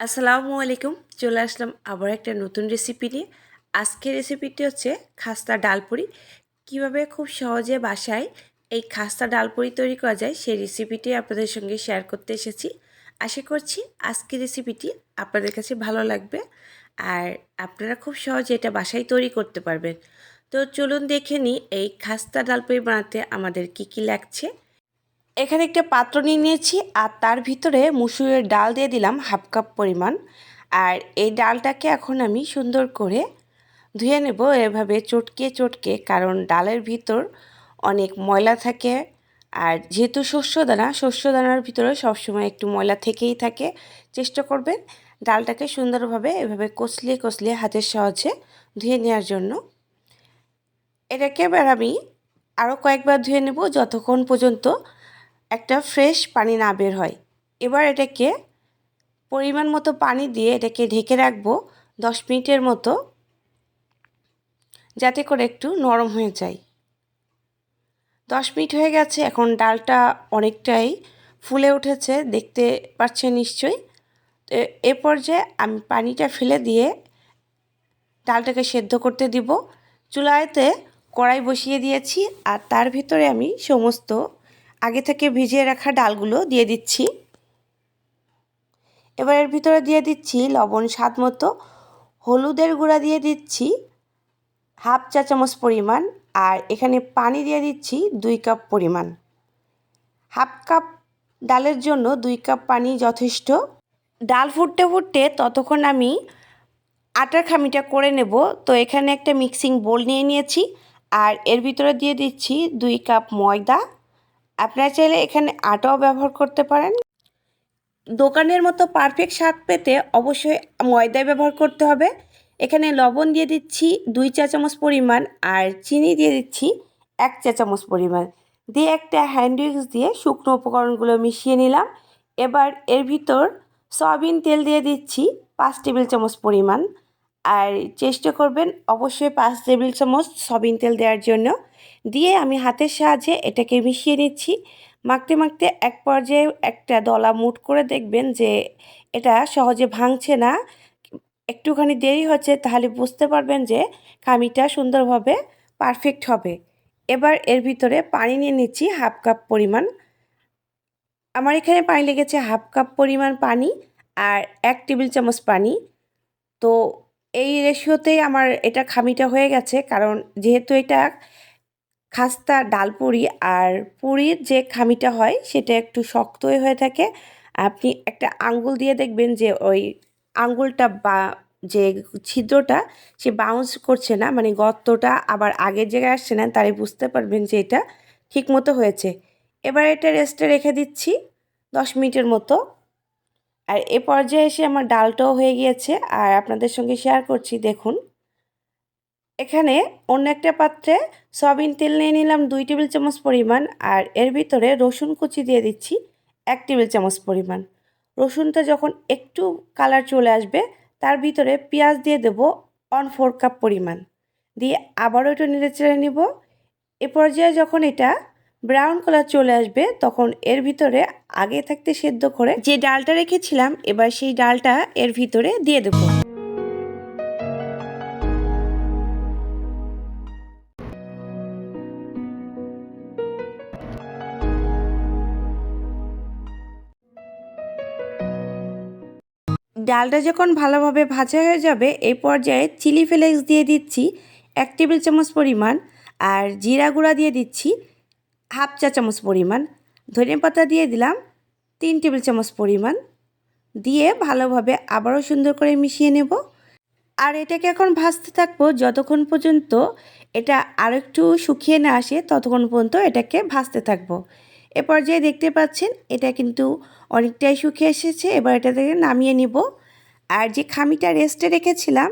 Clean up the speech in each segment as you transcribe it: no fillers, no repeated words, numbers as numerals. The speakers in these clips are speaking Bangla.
আসসালামু আলাইকুম। চলে আসলাম আবার একটা নতুন রেসিপি নিয়ে। আজকের রেসিপিটি হচ্ছে খাস্তা ডালপুরি। কিভাবে খুব সহজে বাসায় এই খাস্তা ডালপুরি তৈরি করা যায় সেই রেসিপিটি আপনাদের সঙ্গে শেয়ার করতে এসেছি। আশা করছি আজকের রেসিপিটি আপনাদের কাছে ভালো লাগবে আর আপনারা খুব সহজে এটা বাসায় তৈরি করতে পারবেন। তো চলুন দেখে নিই এই খাস্তা ডালপুরি বানাতে আমাদের কি লাগছে। এখানে একটা পাত্র নিয়ে নিয়েছি আর তার ভিতরে মুসুরের ডাল দিয়ে দিলাম হাফ কাপ পরিমাণ। আর এই ডালটাকে এখন আমি সুন্দর করে ধুয়ে নেব এভাবে চটকে চটকে, কারণ ডালের ভিতর অনেক ময়লা থাকে। আর যেহেতু শস্য দানার ভিতরে সবসময় একটু ময়লা থেকেই থাকে। চেষ্টা করবেন ডালটাকে সুন্দরভাবে এভাবে কষলিয়ে কষলিয়ে হাতের সাহায্যে ধুয়ে নেওয়ার জন্য। এটাকে এবার আমি আরও কয়েকবার ধুয়ে নেব যতক্ষণ পর্যন্ত একটা ফ্রেশ পানি না বের হয়। এবার এটাকে পরিমাণ মতো পানি দিয়ে এটাকে ঢেকে রাখবো 10 মিনিটের মতো, যাতে করে একটু নরম হয়ে যায়। 10 মিনিট হয়ে গেছে, এখন ডালটা অনেকটাই ফুলে উঠেছে, দেখতে পাচ্ছেন নিশ্চয়ই। তো এ পর্যায়ে আমি পানিটা ফেলে দিয়ে ডালটাকে সেদ্ধ করতে দিব। চুলাতে কড়াই বসিয়ে দিয়েছি আর তার ভিতরে আমি সমস্ত আগে থেকে ভিজিয়ে রাখা ডালগুলো দিয়ে দিচ্ছি। এবার এর ভিতরে দিয়ে দিচ্ছি লবণ স্বাদ মতো, হলুদের গুঁড়া দিয়ে দিচ্ছি হাফ চা চামচ পরিমাণ, আর এখানে পানি দিয়ে দিচ্ছি 2 কাপ পরিমাণ। হাফ কাপ ডালের জন্য 2 কাপ পানি যথেষ্ট। ডাল ফুটতে ফুটতে ততক্ষণ আমি আটার খামিটা করে নেব। তো এখানে একটা মিক্সিং বোল নিয়ে নিয়েছি আর এর ভিতরে দিয়ে দিচ্ছি 2 কাপ ময়দা। আপনারা চাইলে এখানে আটাও ব্যবহার করতে পারেন। দোকানের মতো পারফেক্ট স্বাদ পেতে অবশ্যই ময়দা ব্যবহার করতে হবে। এখানে লবণ দিয়ে দিচ্ছি 2 চা চামচ পরিমাণ আর চিনি দিয়ে দিচ্ছি 1 চা চামচ পরিমাণ। দিয়ে একটা হ্যান্ড উইক্স দিয়ে শুকনো উপকরণগুলো মিশিয়ে নিলাম। এবার এর ভিতর সয়াবিন তেল দিয়ে দিচ্ছি 5 টেবিল চামচ পরিমাণ। আর চেষ্টা করবেন অবশ্যই 5 টেবিল চামচ সয়াবিন তেল দেওয়ার জন্য। দিয়ে আমি হাতের সাহায্যে এটাকে মিশিয়ে নিচ্ছি। মাখতে মাখতে এক পর্যায়ে একটা দলা মুঠ করে দেখবেন যে এটা সহজে ভাঙছে না, একটুখানি দেরি হচ্ছে, তাহলে বুঝতে পারবেন যে খামিটা সুন্দরভাবে পারফেক্ট হবে। এবার এর ভিতরে পানি নিয়ে নিচ্ছি হাফ কাপ পরিমাণ। আমার এখানে পানি লেগেছে হাফ কাপ পরিমাণ পানি আর 1 টেবিল চামচ পানি। তো এই রেশিওতেই আমার এটা খামিটা হয়ে গেছে, কারণ যেহেতু এটা খাস্তা ডালপুরি আর পুরির যে খামিটা হয় সেটা একটু শক্তই হয়ে থাকে। আপনি একটা আঙ্গুল দিয়ে দেখবেন যে ওই আঙ্গুলটা বা যে ছিদ্রটা সে বাউন্স করছে না, মানে গর্তটা আবার আগের জায়গায় আসছে না, তাই বুঝতে পারবেন যে এটা ঠিকমতো হয়েছে। এবার এটা রেস্টে রেখে দিচ্ছি 10 মিনিটের মতো। আর এ পর্যায়ে এসে আমার ডালটাও হয়ে গিয়েছে আর আপনাদের সঙ্গে শেয়ার করছি। দেখুন এখানে অন্য একটা পাত্রে সয়াবিন তেল নিয়ে নিলাম 2 টেবিল চামচ পরিমাণ আর এর ভিতরে রসুন কুচি দিয়ে দিচ্ছি 1 টেবিল চামচ পরিমাণ। রসুনটা যখন একটু কালার চলে আসবে তার ভিতরে পেঁয়াজ দিয়ে দেবো 1/4 কাপ পরিমাণ। দিয়ে আবারও একটু নেড়েচেড়ে নিব। এ পর্যায়ে যখন এটা ব্রাউন কালার চলে আসবে তখন এর ভিতরে আগে থাকতে সেদ্ধ করে যে ডালটা রেখেছিলাম এবার সেই ডালটা এর ভিতরে দিয়ে দেবো। ডালটা যখন ভালোভাবে ভাজা হয়ে যাবে এই পর্যায়ে চিলি ফ্লেক্স দিয়ে দিচ্ছি 1 টেবিল চামচ পরিমাণ আর জিরা গুঁড়া দিয়ে দিচ্ছি হাফ চা চামচ পরিমাণ। ধনেপাতা দিয়ে দিলাম 3 টেবিল চামচ পরিমাণ। দিয়ে ভালোভাবে আবারও সুন্দর করে মিশিয়ে নেব। আর এটাকে এখন ভাজতে থাকবো যতক্ষণ পর্যন্ত এটা আরেকটু শুকিয়ে না আসে, ততক্ষণ পর্যন্ত এটাকে ভাজতে থাকবো। এ পর্যায়ে দেখতে পাচ্ছেন এটা কিন্তু অনেকটাই শুকিয়ে এসেছে। এবার এটা থেকে নামিয়ে নিব। আর যে খামিটা রেস্টে রেখেছিলাম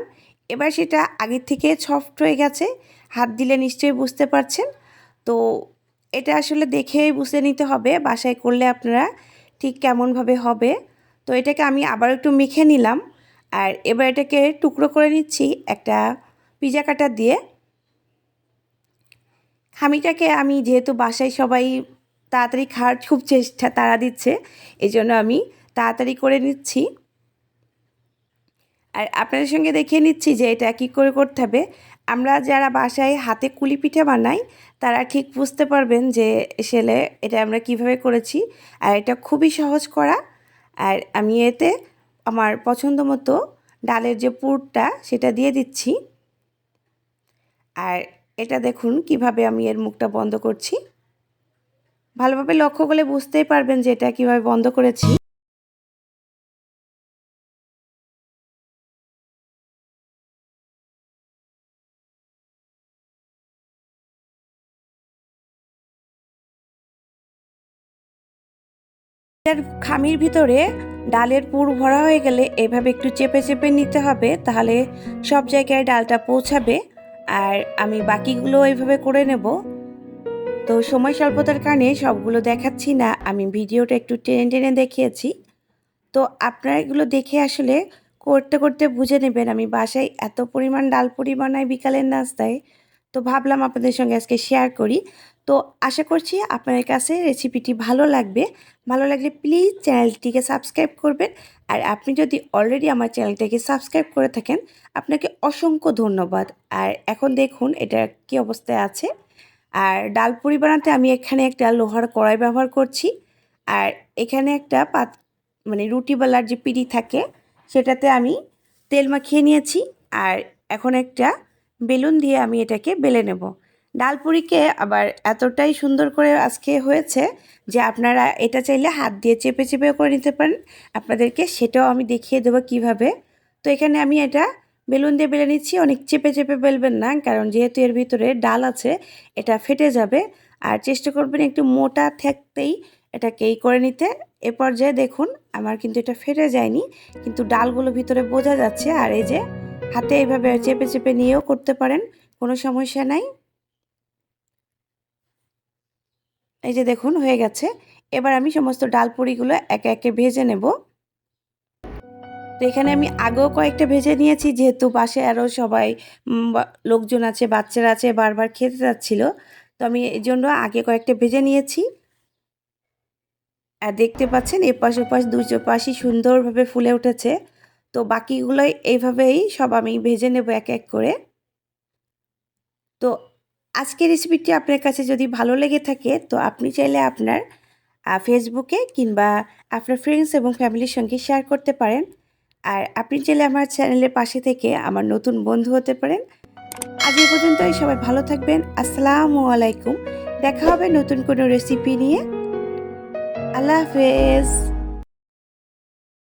এবার সেটা আগের থেকে সফট হয়ে গেছে, হাত দিলে নিশ্চয়ই বুঝতে পারছেন। তো এটা আসলে দেখেই বুঝে নিতে হবে বাসায় করলে আপনারা ঠিক কেমনভাবে হবে। তো এটাকে আমি আবার একটু মেখে নিলাম আর এবার এটাকে টুকরো করে নিচ্ছি একটা পিজা কাটার দিয়ে। খামিটাকে আমি যেহেতু বাসায় সবাই তাড়াতাড়ি খাওয়ার খুব চেষ্টা তাড়া দিচ্ছে, এই জন্য আমি তাড়াতাড়ি করে নিচ্ছি। আর আপনাদের সঙ্গে দেখিয়ে নিচ্ছি যে এটা কী করে করতে হবে। আমরা যারা বাসায় হাতে কুলি পিঠা বানাই তারা ঠিক বুঝতে পারবেন যে আসলে এটা আমরা কিভাবে করেছি। আর এটা খুবই সহজ করা। আর আমি এতে আমার পছন্দ মতো ডালের যে পুরটা সেটা দিয়ে দিচ্ছি। আর এটা দেখুন কিভাবে আমি এর মুখটা বন্ধ করছি। ভালোভাবে লক্ষ্য করলে বুঝতেই পারবেন যে এটা কিভাবে বন্ধ করেছি। খামির ভিতরে ডালের পুর ভরা হয়ে গেলে এভাবে একটু চেপে চেপে নিতে হবে, তাহলে সব জায়গায় ডালটা পৌঁছাবে। আর আমি বাকিগুলো এইভাবে করে নেব। তো সময় স্বল্পতার কারণে সবগুলো দেখাচ্ছি না, আমি ভিডিওটা একটু টেনে টেনে দেখিয়েছি। তো আপনারা এগুলো দেখে আসলে করতে করতে বুঝে নেবেন আমি বাসায় এত পরিমাণ ডাল পুরি বানাই বিকালের নাস্তায়। তো ভাবলাম আপনাদের সঙ্গে আজকে শেয়ার করি। তো আশা করছি আপনাদের কাছে রেসিপিটি ভালো লাগবে। ভালো লাগলে প্লিজ চ্যানেলটিকে সাবস্ক্রাইব করবেন। আর আপনি যদি অলরেডি আমার চ্যানেলটাকে সাবস্ক্রাইব করে থাকেন আপনাকে অসংখ্য ধন্যবাদ। আর এখন দেখুন এটা কী অবস্থায় আছে। আর ডাল পুরি বানাতে আমি এখানে একটা লোহার কড়াই ব্যবহার করছি। আর এখানে একটা মানে রুটি বেলার যে পিঁড়ি থাকে সেটাতে আমি তেল মাখিয়ে নিয়েছি। আর এখন একটা বেলুন দিয়ে আমি এটাকে বেলে নেব। ডালপুরিকে আবার এতটাই সুন্দর করে আজকে হয়েছে যে আপনারা এটা চাইলে হাত দিয়ে চেপে চেপেও করে নিতে পারেন। আপনাদেরকে সেটাও আমি দেখিয়ে দেবো কিভাবে। তো এখানে আমি এটা বেলুন দিয়ে বেলে নিচ্ছি। অনেক চেপে চেপে বেলবেন না, কারণ যেহেতু এর ভিতরে ডাল আছে এটা ফেটে যাবে। আর চেষ্টা করবেন একটু মোটা থাকতেই এটাকে করে নিতে। এ পর্যায়ে দেখুন আমার কিন্তু এটা ফেটে যায়নি, কিন্তু ডালগুলো ভিতরে বোঝা যাচ্ছে। আর এই যে হাতে এইভাবে চেপে চেপে নিয়েও করতে পারেন, কোনো সমস্যা নাই। এই যে দেখুন হয়ে গেছে। এবার আমি সমস্ত ডাল পুরিগুলো একে একে ভেজে নেব। তো এখানে আমি আগেও কয়েকটা ভেজে নিয়েছি, যেহেতু পাশে আরও সবাই লোকজন আছে, বাচ্চারা আছে, বারবার খেতে যাচ্ছিল। তো আমি এই জন্য আগে কয়েকটা ভেজে নিয়েছি। আর দেখতে পাচ্ছেন এপাশ ওপাশ দুটো পাশই সুন্দরভাবে ফুলে উঠেছে। তো বাকিগুলো এইভাবেই সব আমি ভেজে নেব এক এক করে। তো আজকের রেসিপিটি আপনার কাছে যদি ভালো লেগে থাকে তো আপনি চাইলে আপনার ফেসবুকে কিংবা আপনার ফ্রেন্ডস এবং ফ্যামিলির সঙ্গে শেয়ার করতে পারেন। আর আপনি চাইলে আমার চ্যানেলের পাশে থেকে আমার নতুন বন্ধু হতে পারেন। আজ এই পর্যন্তই, সবাই ভালো থাকবেন। আসসালামু আলাইকুম। দেখা হবে নতুন কোনো রেসিপি নিয়ে। আল্লাহ হাফেজ।